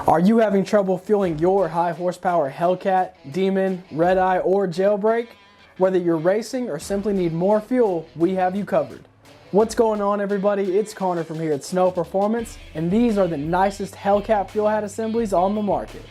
Are you having trouble fueling your high horsepower Hellcat, Demon, Redeye, or Jailbreak? Whether you're racing or simply need more fuel, we have you covered. What's going on, everybody? It's Connor from here at Snow Performance, and these are the nicest Hellcat fuel hat assemblies on the market.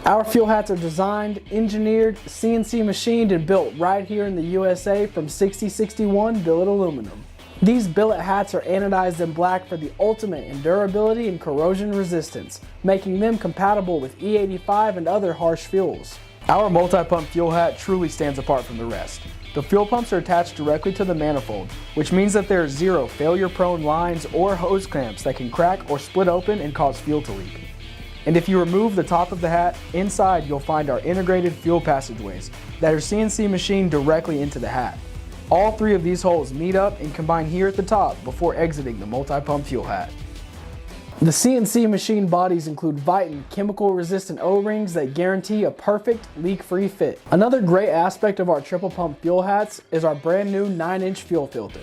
Our fuel hats are designed, engineered, CNC machined, and built right here in the USA from 6061 billet aluminum. These billet hats are anodized in black for the ultimate in durability and corrosion resistance, making them compatible with E85 and other harsh fuels. Our multi-pump fuel hat truly stands apart from the rest. The fuel pumps are attached directly to the manifold, which means that there are zero failure-prone lines or hose clamps that can crack or split open and cause fuel to leak. And if you remove the top of the hat, inside you'll find our integrated fuel passageways that are CNC machined directly into the hat. All three of these holes meet up and combine here at the top before exiting the multi-pump fuel hat. The CNC machine bodies include Viton chemical-resistant O-rings that guarantee a perfect leak-free fit. Another great aspect of our triple pump fuel hats is our brand new 9-inch fuel filter.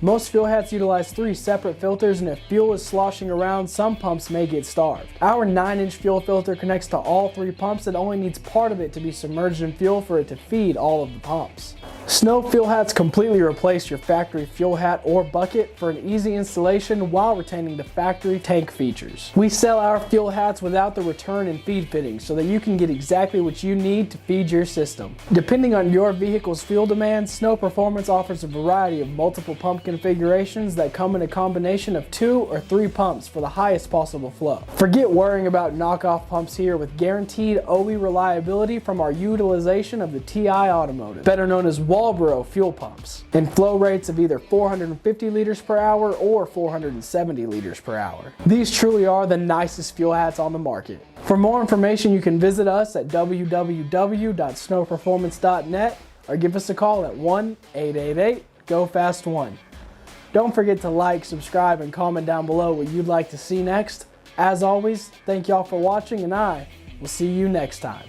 Most fuel hats utilize 3 separate filters, and if fuel is sloshing around, some pumps may get starved. Our 9-inch fuel filter connects to all 3 pumps and only needs part of it to be submerged in fuel for it to feed all of the pumps. Snow fuel hats completely replace your factory fuel hat or bucket for an easy installation while retaining the factory tank features. We sell our fuel hats without the return and feed fittings so that you can get exactly what you need to feed your system. Depending on your vehicle's fuel demand, Snow Performance offers a variety of multiple pump configurations that come in a combination of 2 or 3 pumps for the highest possible flow. Forget worrying about knockoff pumps here with guaranteed OE reliability from our utilization of the TI Automotive, better known as Walbro fuel pumps, and flow rates of either 450 liters per hour or 470 liters per hour. These truly are the nicest fuel hats on the market. For more information, you can visit us at www.snowperformance.net or give us a call at 1-888-GO-FAST-1. Don't forget to like, subscribe, and comment down below what you'd like to see next. As always, thank y'all for watching, and I will see you next time.